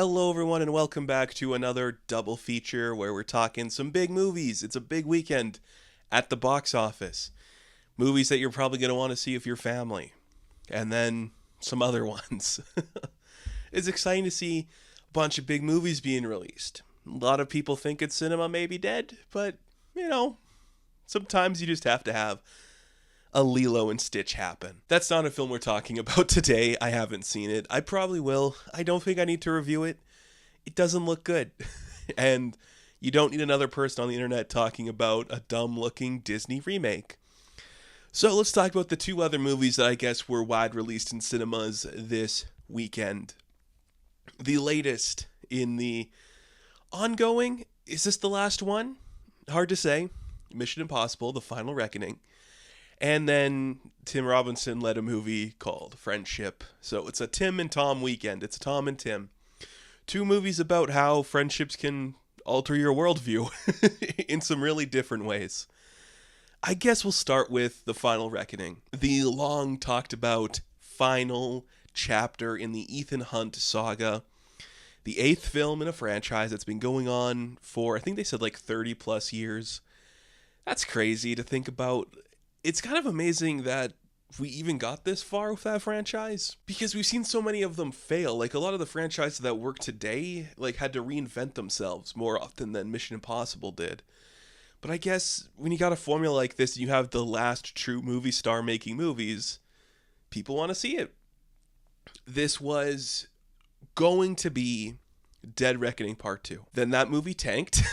Hello, everyone, and welcome back to another double feature where we're talking some big movies. It's a big weekend at the box office. Movies that you're probably going to want to see with your family. And then some other ones. It's exciting to see a bunch of big movies being released. A lot of people think it's cinema may be dead, but, sometimes you just have to have a Lilo and Stitch happen. That's not a film we're talking about today. I haven't seen it. I probably will. I don't think I need to review it. It doesn't look good. And you don't need another person on the internet talking about a dumb-looking Disney remake. So let's talk about the two other movies that I guess were wide released in cinemas this weekend. The latest in the ongoing, is this the last one? Hard to say. Mission Impossible, The Final Reckoning. And then Tim Robinson led a movie called Friendship. So it's a Tim and Tom weekend. It's Tom and Tim. Two movies about how friendships can alter your worldview in some really different ways. I guess we'll start with The Final Reckoning. The long talked about final chapter in the Ethan Hunt saga. The eighth film in a franchise that's been going on for, I think they said 30 plus years. That's crazy to think about. It's kind of amazing that we even got this far with that franchise, because we've seen so many of them fail. A lot of the franchises that work today had to reinvent themselves more often than Mission Impossible did. But I guess when you got a formula like this, you have the last true movie star making movies, people want to see it. This was going to be Dead Reckoning Part 2. Then that movie tanked.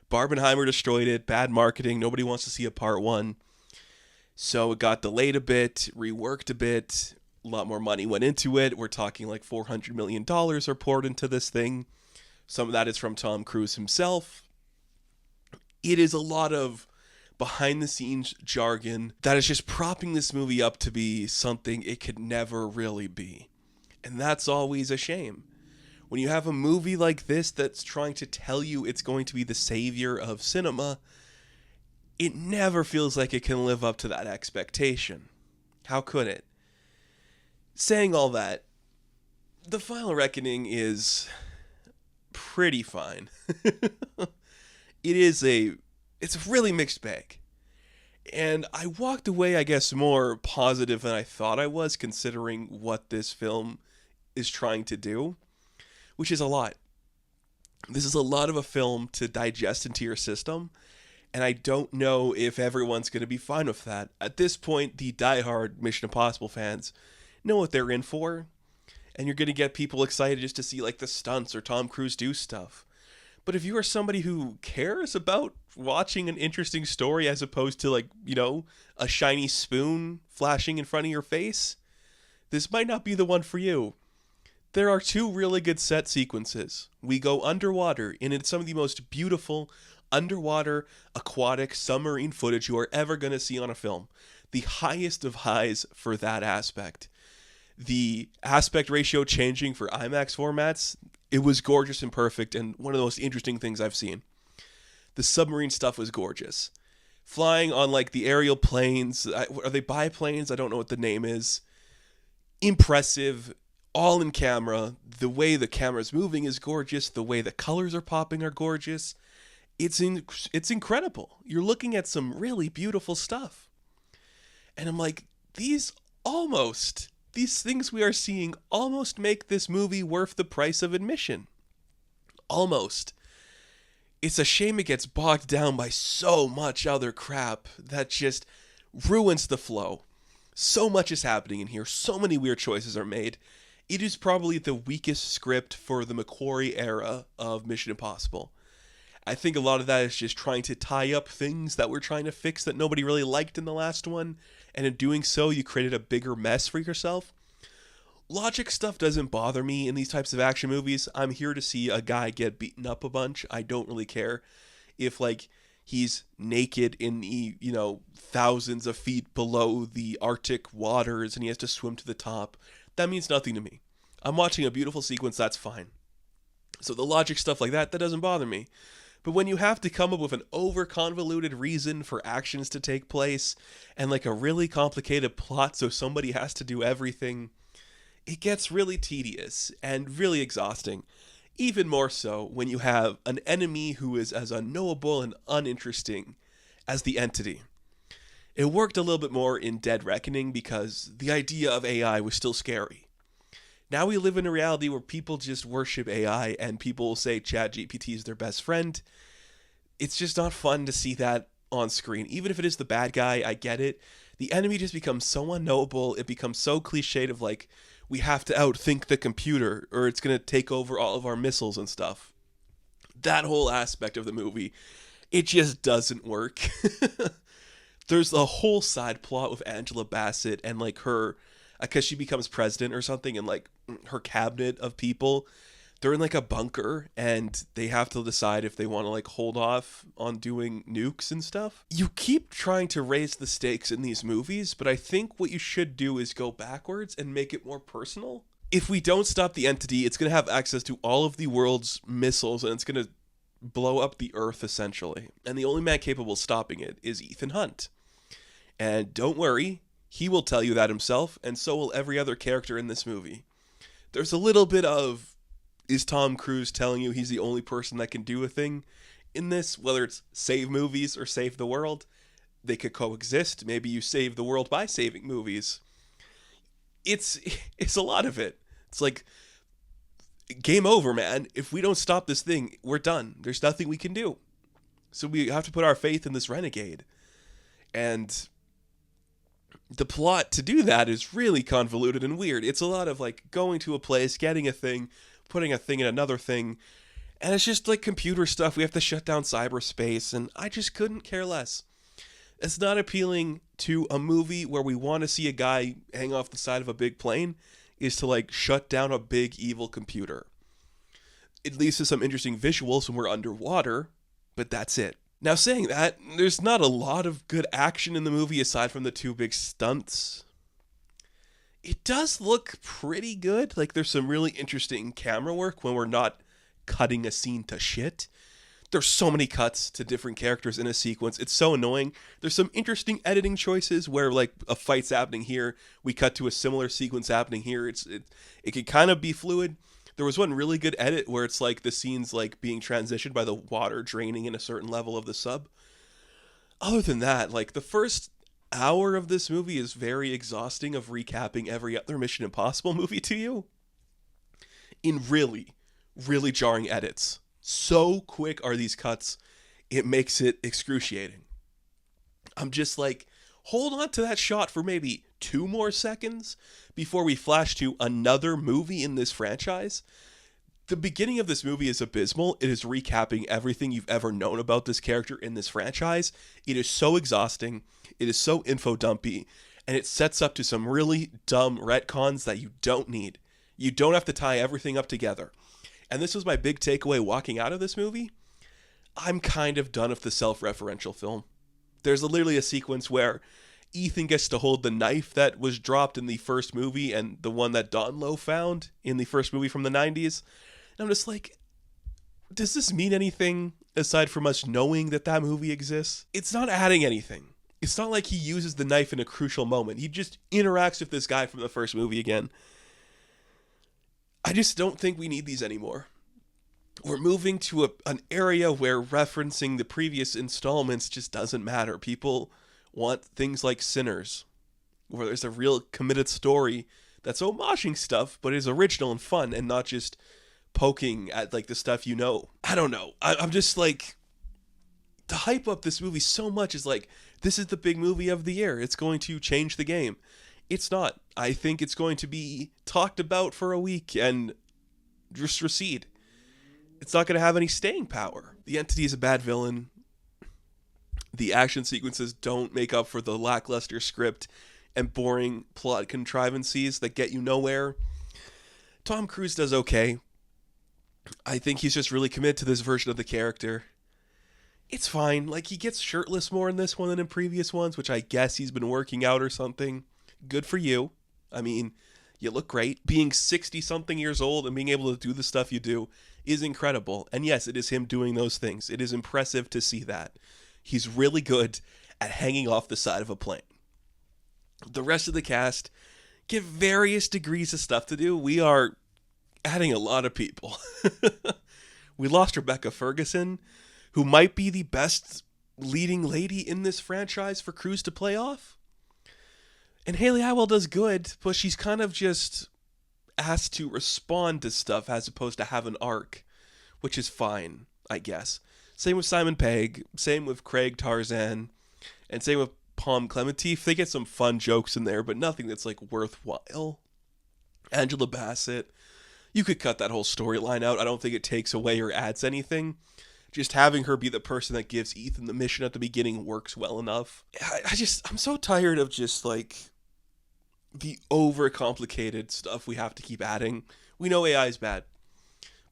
Barbenheimer destroyed it, bad marketing, nobody wants to see a part 1. So it got delayed a bit, reworked a bit, a lot more money went into it. We're talking $400 million are poured into this thing. Some of that is from Tom Cruise himself. It is a lot of behind the scenes jargon that is just propping this movie up to be something it could never really be. And that's always a shame. When you have a movie like this that's trying to tell you it's going to be the savior of cinema, it never feels like it can live up to that expectation. How could it? Saying all that, The Final Reckoning is pretty fine. It's a really mixed bag. And I walked away, I guess, more positive than I thought I was, considering what this film is trying to do. Which is a lot. This is a lot of a film to digest into your system, and I don't know if everyone's going to be fine with that. At this point, the diehard Mission Impossible fans know what they're in for, and you're going to get people excited just to see the stunts or Tom Cruise do stuff. But if you are somebody who cares about watching an interesting story as opposed to a shiny spoon flashing in front of your face, this might not be the one for you. There are two really good set sequences. We go underwater, and it's some of the most beautiful underwater aquatic submarine footage you are ever going to see on a film. The highest of highs for that aspect. The aspect ratio changing for IMAX formats, it was gorgeous and perfect, and one of the most interesting things I've seen. The submarine stuff was gorgeous. Flying on the aerial planes, are they biplanes? I don't know what the name is. Impressive. All in camera. The way the camera's moving is gorgeous. The way the colors are popping are gorgeous. It's incredible. You're looking at some really beautiful stuff. And I'm these things we are seeing almost make this movie worth the price of admission. Almost. It's a shame it gets bogged down by so much other crap that just ruins the flow. So much is happening in here. So many weird choices are made. It is probably the weakest script for the McQuarrie era of Mission Impossible. I think a lot of that is just trying to tie up things that we're trying to fix that nobody really liked in the last one, and in doing so, you created a bigger mess for yourself. Logic stuff doesn't bother me in these types of action movies. I'm here to see a guy get beaten up a bunch. I don't really care if, he's naked in the, thousands of feet below the Arctic waters and he has to swim to the top. That means nothing to me. I'm watching a beautiful sequence, that's fine. So the logic stuff like that doesn't bother me. But when you have to come up with an over-convoluted reason for actions to take place and a really complicated plot so somebody has to do everything, it gets really tedious and really exhausting. Even more so when you have an enemy who is as unknowable and uninteresting as the entity. It worked a little bit more in Dead Reckoning because the idea of AI was still scary. Now we live in a reality where people just worship AI and people will say ChatGPT is their best friend. It's just not fun to see that on screen. Even if it is the bad guy, I get it. The enemy just becomes so unknowable. It becomes so cliched of like, we have to outthink the computer or it's going to take over all of our missiles and stuff. That whole aspect of the movie, it just doesn't work. There's a whole side plot with Angela Bassett and like her, because she becomes president or something, and like her cabinet of people, they're in like a bunker and they have to decide if they want to like hold off on doing nukes and stuff. You keep trying to raise the stakes in these movies, but I think what you should do is go backwards and make it more personal. If we don't stop the entity, it's going to have access to all of the world's missiles and it's going to blow up the earth essentially. And the only man capable of stopping it is Ethan Hunt. And don't worry, he will tell you that himself, and so will every other character in this movie. There's a little bit of, is Tom Cruise telling you he's the only person that can do a thing in this? Whether it's save movies or save the world, they could coexist. Maybe you save the world by saving movies. It's a lot of it. It's like, game over, man. If we don't stop this thing, we're done. There's nothing we can do. So we have to put our faith in this renegade. And the plot to do that is really convoluted and weird. It's a lot of like going to a place, getting a thing, putting a thing in another thing, and it's just like computer stuff. We have to shut down cyberspace, and I just couldn't care less. It's not appealing to a movie where we want to see a guy hang off the side of a big plane, is to like shut down a big evil computer. It leads to some interesting visuals when we're underwater, but that's it. Now, saying that, there's not a lot of good action in the movie aside from the two big stunts. It does look pretty good. Like, there's some really interesting camera work when we're not cutting a scene to shit. There's so many cuts to different characters in a sequence. It's so annoying. There's some interesting editing choices where, like, a fight's happening here, we cut to a similar sequence happening here. It can kind of be fluid. There was one really good edit where it's like the scene's like being transitioned by the water draining in a certain level of the sub. Other than that, like the first hour of this movie is very exhausting of recapping every other Mission Impossible movie to you in really, really jarring edits. So quick are these cuts, it makes it excruciating. I'm just like, hold on to that shot for maybe 2 more seconds before we flash to another movie in this franchise. The beginning of this movie is abysmal. It is recapping everything you've ever known about this character in this franchise. It is so exhausting. It is so info dumpy. And it sets up to some really dumb retcons that you don't need. You don't have to tie everything up together. And this was my big takeaway walking out of this movie. I'm kind of done with the self-referential film. There's literally a sequence where Ethan gets to hold the knife that was dropped in the first movie and the one that Don Lowe found in the first movie from the 90s. And I'm just like, does this mean anything aside from us knowing that that movie exists? It's not adding anything. It's not like he uses the knife in a crucial moment. He just interacts with this guy from the first movie again. I just don't think we need these anymore. We're moving to an area where referencing the previous installments just doesn't matter. People want things like Sinners, where there's a real committed story that's homaging stuff, but is original and fun and not just poking at like the stuff you know. I don't know. I'm just like, to hype up this movie so much is like, this is the big movie of the year. It's going to change the game. It's not. I think it's going to be talked about for a week and just recede. It's not going to have any staying power. The entity is a bad villain. The action sequences don't make up for the lackluster script and boring plot contrivances that get you nowhere. Tom Cruise does okay. I think he's just really committed to this version of the character. It's fine. Like, he gets shirtless more in this one than in previous ones, which I guess he's been working out or something. Good for you. I mean, you look great. Being 60-something years old and being able to do the stuff you do is incredible. And yes, it is him doing those things. It is impressive to see that. He's really good at hanging off the side of a plane. The rest of the cast get various degrees of stuff to do. We are adding a lot of people. We lost Rebecca Ferguson, who might be the best leading lady in this franchise for Cruise to play off. And Hayley Atwell does good, but she's kind of just asked to respond to stuff as opposed to have an arc, which is fine, I guess. Same with Simon Pegg, same with Craig Tarzan, and same with Palm Clementif. They get some fun jokes in there, but nothing that's like worthwhile. Angela Bassett, you could cut that whole storyline out. I don't think it takes away or adds anything. Just having her be the person that gives Ethan the mission at the beginning works well enough. I'm so tired of just like the overcomplicated stuff we have to keep adding. We know AI is bad.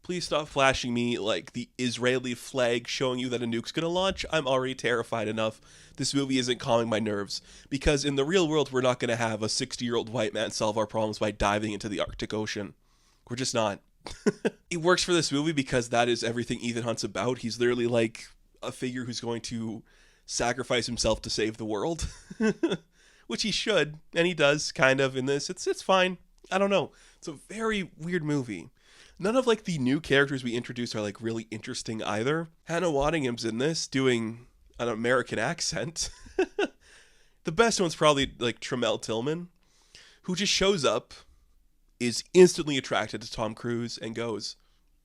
Please stop flashing me like the Israeli flag showing you that a nuke's gonna launch. I'm already terrified enough. This movie isn't calming my nerves. Because in the real world, we're not gonna have a 60-year-old white man solve our problems by diving into the Arctic Ocean. We're just not. It works for this movie because that is everything Ethan Hunt's about. He's literally like a figure who's going to sacrifice himself to save the world. Which he should, and he does, kind of, in this. It's fine. I don't know. It's a very weird movie. None of, like, the new characters we introduce are, like, really interesting either. Hannah Waddingham's in this, doing an American accent. The best one's probably, like, Tremel Tillman, who just shows up, is instantly attracted to Tom Cruise, and goes,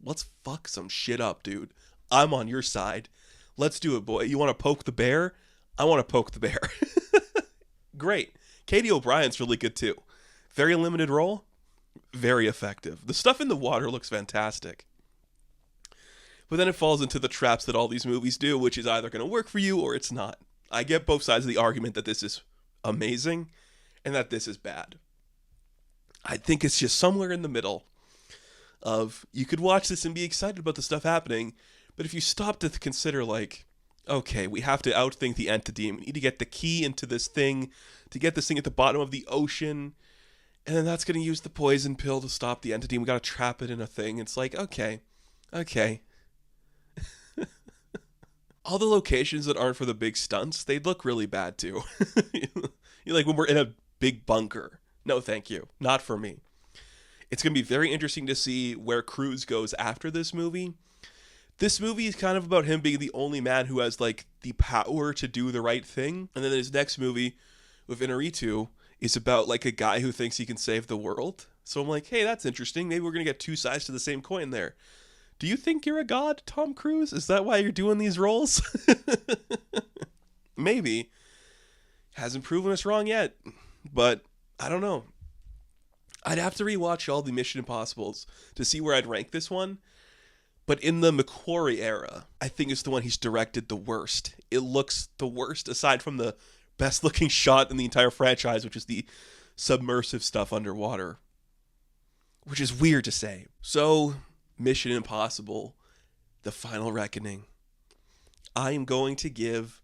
let's fuck some shit up, dude. I'm on your side. Let's do it, boy. You want to poke the bear? I want to poke the bear. Great. Katie O'Brien's really good, too. Very limited role. Very effective. The stuff in the water looks fantastic. But then it falls into the traps that all these movies do, which is either going to work for you or it's not. I get both sides of the argument that this is amazing and that this is bad. I think it's just somewhere in the middle of you could watch this and be excited about the stuff happening, but if you stop to consider, like, okay, we have to outthink the entity, and we need to get the key into this thing to get this thing at the bottom of the ocean, and then that's going to use the poison pill to stop the entity, and we got to trap it in a thing. It's like, okay. All the locations that aren't for the big stunts, they look really bad too. You're like, when we're in a big bunker. No, thank you. Not for me. It's going to be very interesting to see where Cruise goes after this movie. This movie is kind of about him being the only man who has, like, the power to do the right thing. And then his next movie with Inarritu is about, like, a guy who thinks he can save the world. So I'm like, hey, that's interesting. Maybe we're going to get two sides to the same coin there. Do you think you're a god, Tom Cruise? Is that why you're doing these roles? Maybe. Hasn't proven us wrong yet. But I don't know. I'd have to rewatch all the Mission Impossibles to see where I'd rank this one. But in the McQuarrie era, I think it's the one he's directed the worst. It looks the worst, aside from the best-looking shot in the entire franchise, which is the submersive stuff underwater. Which is weird to say. So, Mission Impossible, The Final Reckoning. I am going to give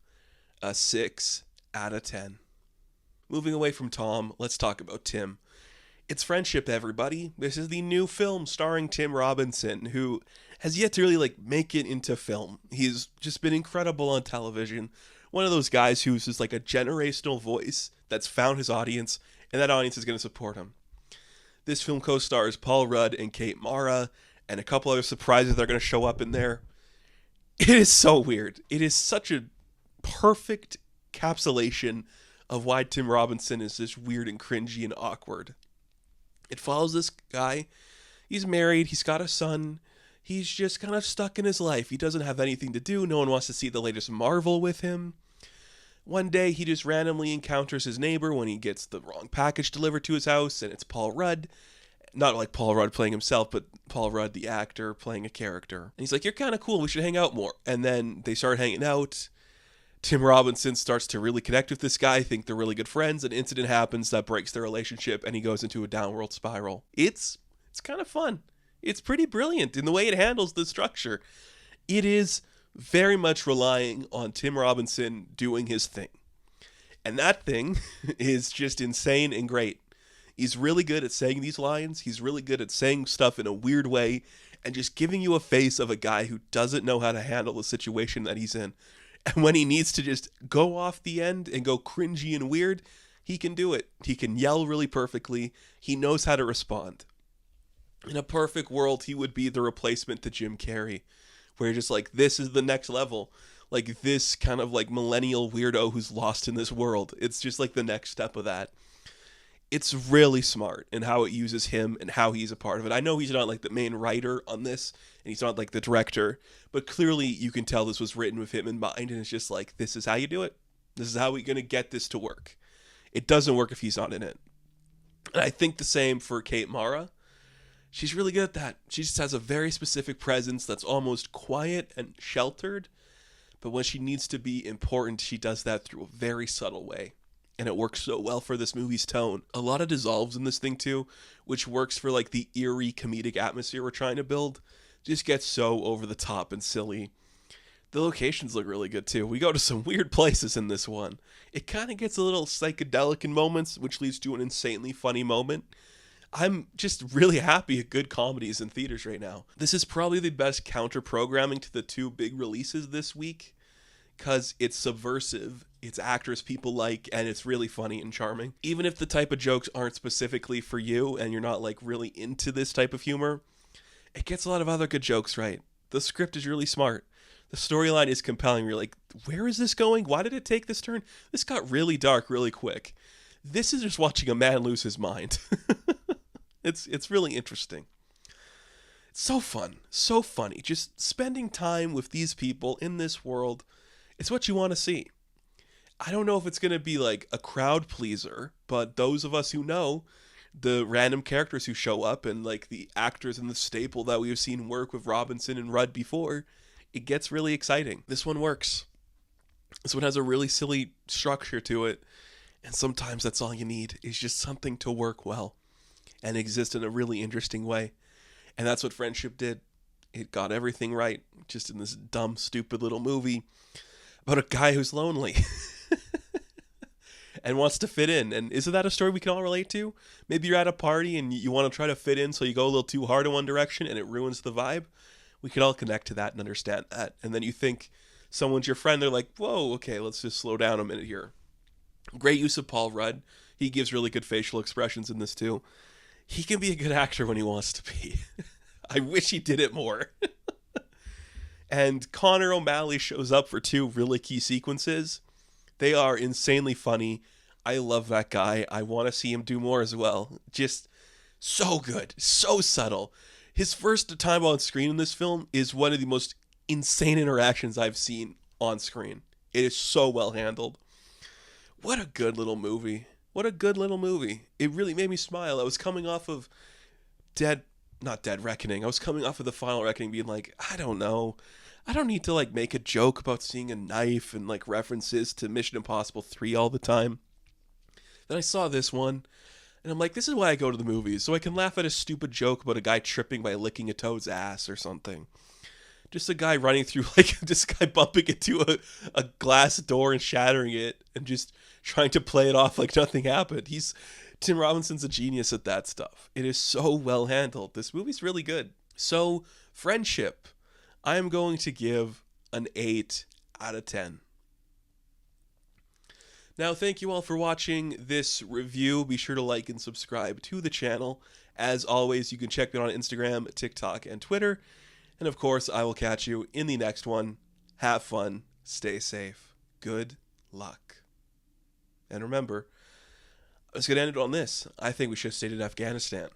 a 6 out of 10. Moving away from Tom, let's talk about Tim. It's Friendship, everybody. This is the new film starring Tim Robinson, who has yet to really, like, make it into film. He's just been incredible on television. One of those guys who's just like a generational voice that's found his audience, and that audience is going to support him. This film co-stars Paul Rudd and Kate Mara, and a couple other surprises that are going to show up in there. It is so weird. It is such a perfect encapsulation of why Tim Robinson is this weird and cringy and awkward. It follows this guy. He's married. He's got a son. He's just kind of stuck in his life. He doesn't have anything to do. No one wants to see the latest Marvel with him. One day, he just randomly encounters his neighbor when he gets the wrong package delivered to his house, and it's Paul Rudd. Not like Paul Rudd playing himself, but Paul Rudd, the actor, playing a character. And he's like, you're kind of cool. We should hang out more. And then they start hanging out. Tim Robinson starts to really connect with this guy, think they're really good friends. An incident happens that breaks their relationship, and he goes into a downward spiral. It's kind of fun. It's pretty brilliant in the way it handles the structure. It is very much relying on Tim Robinson doing his thing. And that thing is just insane and great. He's really good at saying these lines. He's really good at saying stuff in a weird way and just giving you a face of a guy who doesn't know how to handle the situation that he's in. And when he needs to just go off the end and go cringy and weird, he can do it. He can yell really perfectly. He knows how to respond. In a perfect world, he would be the replacement to Jim Carrey, where you're just like, this is the next level. Like this kind of like millennial weirdo who's lost in this world. It's just like the next step of that. It's really smart in how it uses him and how he's a part of it. I know he's not like the main writer on this, and he's not like the director, but clearly you can tell this was written with him in mind, and it's just like, this is how you do it. This is how we're going to get this to work. It doesn't work if he's not in it. And I think the same for Kate Mara. She's really good at that. She just has a very specific presence that's almost quiet and sheltered, but when she needs to be important, she does that through a very subtle way. And it works so well for this movie's tone. A lot of dissolves in this thing too, which works for like the eerie comedic atmosphere we're trying to build. Just gets so over the top and silly. The locations look really good too. We go to some weird places in this one. It kind of gets a little psychedelic in moments, which leads to an insanely funny moment. I'm just really happy at good comedies in theaters right now. This is probably the best counter-programming to the two big releases this week, because it's subversive, it's actors people like, and it's really funny and charming. Even if the type of jokes aren't specifically for you and you're not like really into this type of humor, it gets a lot of other good jokes right. The script is really smart. The storyline is compelling. You're like, where is this going? Why did it take this turn? This got really dark really quick. This is just watching a man lose his mind. It's really interesting. It's so fun, so funny. Just spending time with these people in this world, it's what you want to see. I don't know if it's going to be like a crowd pleaser, but those of us who know the random characters who show up and like the actors in the staple that we've seen work with Robinson and Rudd before, it gets really exciting. This one works. This one has a really silly structure to it, and sometimes that's all you need is just something to work well and exist in a really interesting way. And that's what Friendship did. It got everything right, just in this dumb, stupid little movie about a guy who's lonely and wants to fit in. And isn't that a story we can all relate to? Maybe you're at a party and you want to try to fit in, so you go a little too hard in one direction and it ruins the vibe. We can all connect to that and understand that. And then you think someone's your friend, they're like, whoa, okay, let's just slow down a minute here. Great use of Paul Rudd. He gives really good facial expressions in this too. He can be a good actor when he wants to be. I wish he did it more. And Connor O'Malley shows up for two really key sequences. They are insanely funny. I love that guy. I want to see him do more as well. Just so good. So subtle. His first time on screen in this film is one of the most insane interactions I've seen on screen. It is so well handled. What a good little movie. What a good little movie. It really made me smile. I was coming off of not Dead Reckoning. I was coming off of The Final Reckoning being like, I don't know. I don't need to like make a joke about seeing a knife and like references to Mission Impossible 3 all the time. Then I saw this one and I'm like, this is why I go to the movies. So I can laugh at a stupid joke about a guy tripping by licking a toad's ass or something. Just a guy running through, like, this guy bumping into a glass door and shattering it and just trying to play it off like nothing happened. Tim Robinson's a genius at that stuff. It is so well handled. This movie's really good. So, Friendship, I am going to give an 8 out of 10. Now, thank you all for watching this review. Be sure to like and subscribe to the channel. As always, you can check me out on Instagram, TikTok, and Twitter. And of course, I will catch you in the next one. Have fun. Stay safe. Good luck. And remember, I was going to end it on this. I think we should have stayed in Afghanistan.